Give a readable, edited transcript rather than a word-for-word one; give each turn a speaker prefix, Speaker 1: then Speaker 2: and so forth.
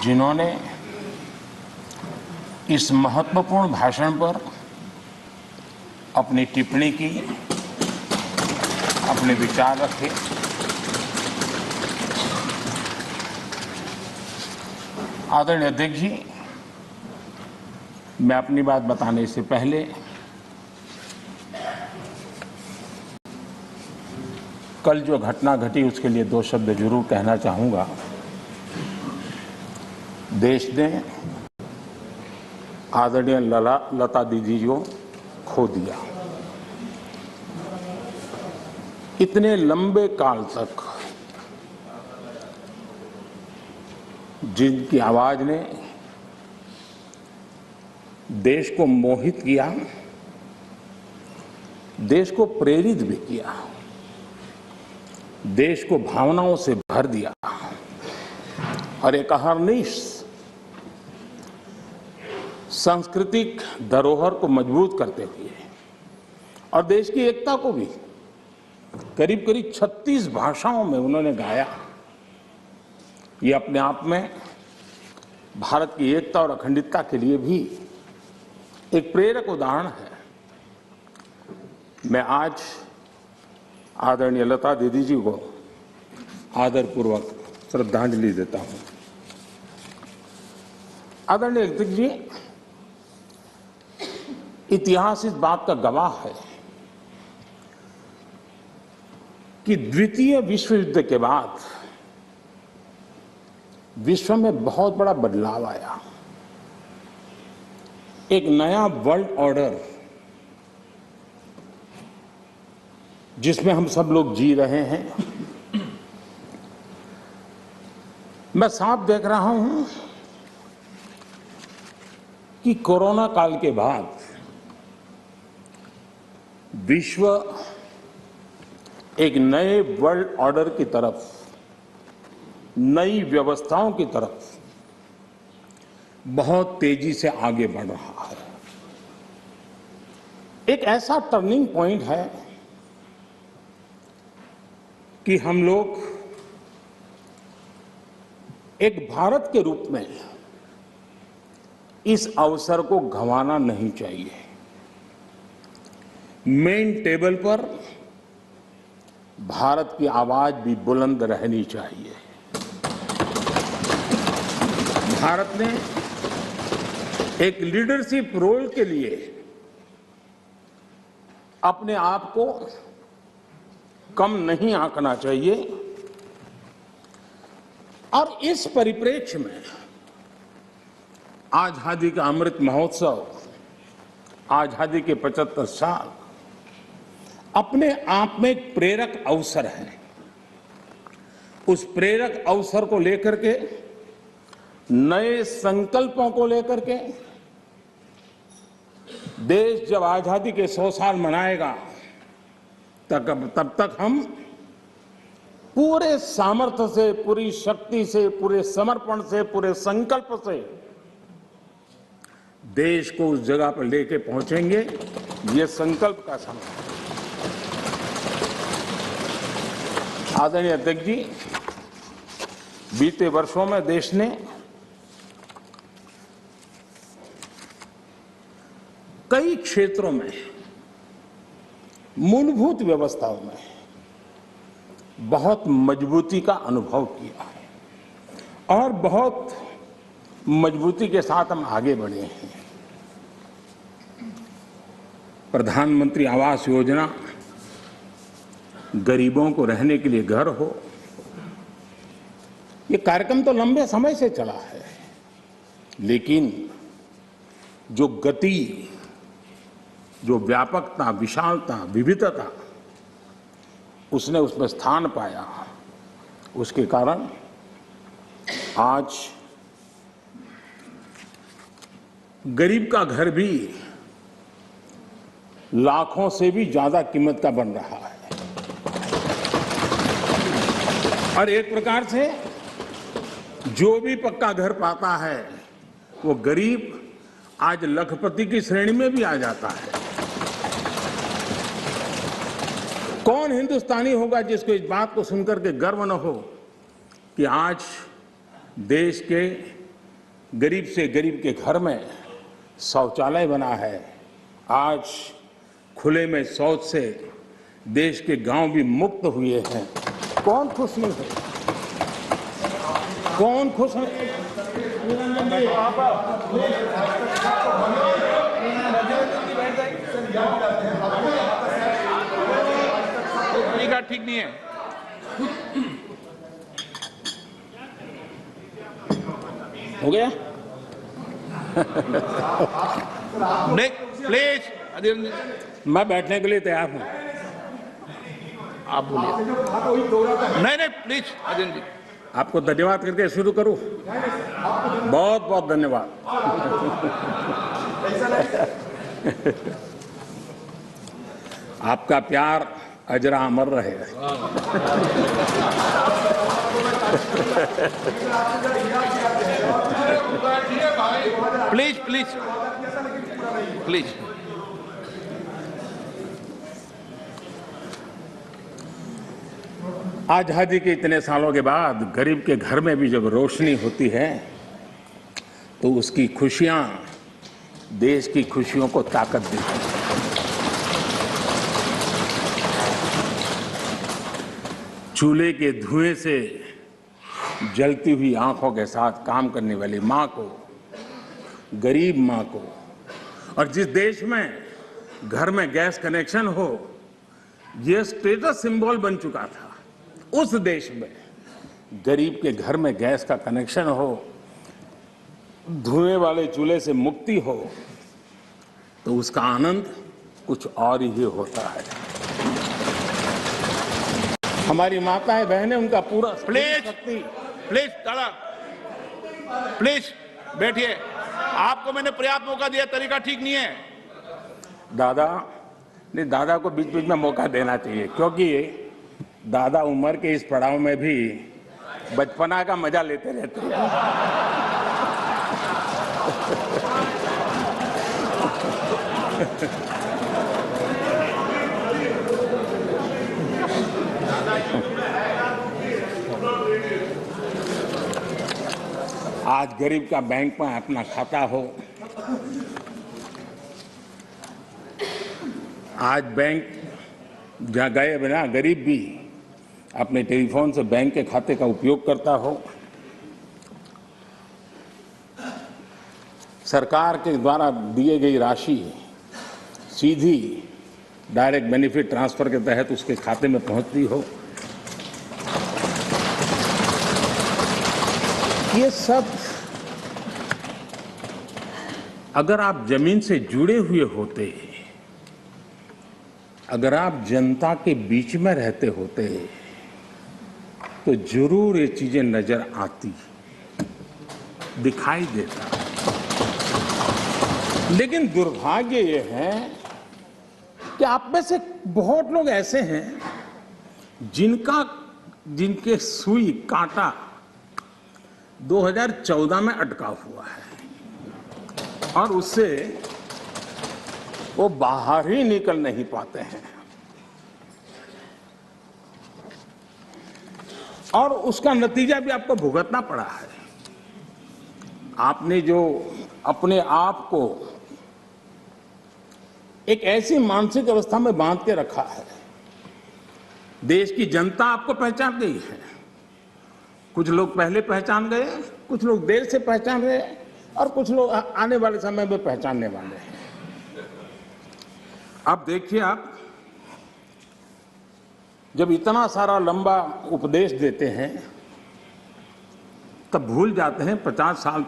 Speaker 1: जिन्होंने इस महत्वपूर्ण भाषण पर अपनी टिप्पणी की, अपने विचार रखे। आदरणीय अध्यक्ष जी, मैं अपनी बात बताने से पहले कल जो घटना घटी उसके लिए दो शब्द जरूर कहना चाहूँगा। देश ने आदरणीय लता दीदी को खो दिया। इतने लंबे काल तक जिनकी आवाज ने देश को मोहित किया, देश को प्रेरित भी किया, देश को भावनाओं से भर दिया और एक अहर्निश सांस्कृतिक धरोहर को मजबूत करते हुए और देश की एकता को भी करीब करीब 36 भाषाओं में उन्होंने गाया। ये अपने आप में भारत की एकता और अखंडता के लिए भी एक प्रेरक उदाहरण है। मैं आज आदरणीय लता दीदी जी को आदरपूर्वक श्रद्धांजलि देता हूं। आदरणीय अध्यक्ष जी, इतिहास इस बात का गवाह है कि द्वितीय विश्व युद्ध के बाद विश्व में बहुत बड़ा बदलाव आया। एक नया वर्ल्ड ऑर्डर जिसमें हम सब लोग जी रहे हैं। मैं साफ देख रहा हूं कि कोरोना काल के बाद विश्व एक नए वर्ल्ड ऑर्डर की तरफ, नई व्यवस्थाओं की तरफ बहुत तेजी से आगे बढ़ रहा है। एक ऐसा टर्निंग पॉइंट है कि हम लोग एक भारत के रूप में इस अवसर को गंवाना नहीं चाहिए। मेन टेबल पर भारत की आवाज भी बुलंद रहनी चाहिए। भारत ने एक लीडरशिप रोल के लिए अपने आप को कम नहीं आंकना चाहिए और इस परिप्रेक्ष्य में आजादी का अमृत महोत्सव, आजादी के 75 साल अपने आप में एक प्रेरक अवसर है। उस प्रेरक अवसर को लेकर के, नए संकल्पों को लेकर के देश जब आजादी के 100 साल मनाएगा तब तक हम पूरे सामर्थ्य से, पूरी शक्ति से, पूरे समर्पण से, पूरे संकल्प से देश को उस जगह पर लेके पहुंचेंगे। ये संकल्प का समय है। आदरणीय अध्यक्ष जी, बीते वर्षों में देश ने कई क्षेत्रों में, मूलभूत व्यवस्थाओं में बहुत मजबूती का अनुभव किया है और बहुत मजबूती के साथ हम आगे बढ़े हैं। प्रधानमंत्री आवास योजना, गरीबों को रहने के लिए घर हो, ये कार्यक्रम तो लंबे समय से चला है, लेकिन जो गति, जो व्यापकता, विशालता, विविधता उसने उसमें स्थान पाया, उसके कारण आज गरीब का घर भी लाखों से भी ज्यादा कीमत का बन रहा है और एक प्रकार से जो भी पक्का घर पाता है वो गरीब आज लखपति की श्रेणी में भी आ जाता है। कौन हिंदुस्तानी होगा जिसको इस बात को सुनकर के गर्व न हो कि आज देश के गरीब से गरीब के घर में शौचालय बना है। आज खुले में शौच से देश के गांव भी मुक्त हुए हैं। कौन खुश नहीं है? कौन खुश है?
Speaker 2: तरीका ठीक नहीं है।
Speaker 1: हो गया?
Speaker 2: प्लीज अधीर रंजन,
Speaker 1: मैं बैठने के लिए तैयार हूं।
Speaker 2: आप बोलिए। नहीं नहीं, प्लीज अधीर रंजन।
Speaker 1: आपको धन्यवाद करके शुरू करूं। बहुत बहुत धन्यवाद। आपका प्यार अजरा अमर रहेगा।
Speaker 2: Please please please.
Speaker 1: आजादी के इतने सालों के बाद गरीब के घर में भी जब रोशनी होती है तो उसकी खुशियां देश की खुशियों को ताकत देती हैं। चूल्हे के धुएं से जलती हुई आंखों के साथ काम करने वाली मां को, गरीब मां को, और जिस देश में घर में गैस कनेक्शन हो यह स्टेटस सिंबल बन चुका था, उस देश में गरीब के घर में गैस का कनेक्शन हो, धुएं वाले चूल्हे से मुक्ति हो, तो उसका आनंद कुछ और ही होता है। हमारी माताएं बहनें उनका पूरा
Speaker 2: प्लीज प्लीज दादा, प्लीज बैठिए। आपको मैंने पर्याप्त मौका दिया, तरीका ठीक नहीं है।
Speaker 1: दादा नहीं, दादा को बीच बीच में मौका देना चाहिए, क्योंकि दादा उम्र के इस पड़ाव में भी बचपना का मजा लेते रहते हैं। आज गरीब का बैंक में अपना खाता हो, आज बैंक जहाँ गए बिना गरीब भी अपने टेलीफोन से बैंक के खाते का उपयोग करता हो, सरकार के द्वारा दिए गई राशि सीधी डायरेक्ट बेनिफिट ट्रांसफर के तहत उसके खाते में पहुंचती हो, ये सब अगर आप जमीन से जुड़े हुए होते, अगर आप जनता के बीच में रहते होते, तो जरूर ये चीजें नजर आती, दिखाई देता। लेकिन दुर्भाग्य ये है कि आप में से बहुत लोग ऐसे हैं जिनके सुई कांटा 2014 में अटका हुआ है और उससे वो बाहर ही निकल नहीं पाते हैं, और उसका नतीजा भी आपको भुगतना पड़ा है। आपने जो अपने आप को एक ऐसी मानसिक अवस्था में बांध के रखा है, देश की जनता आपको पहचान गई है। कुछ लोग पहले पहचान गए, कुछ लोग देर से पहचान रहे, और कुछ लोग आने वाले समय में पहचानने वाले हैं। अब देखिए, आप जब इतना सारा लंबा उपदेश देते हैं तब भूल जाते हैं 50 साल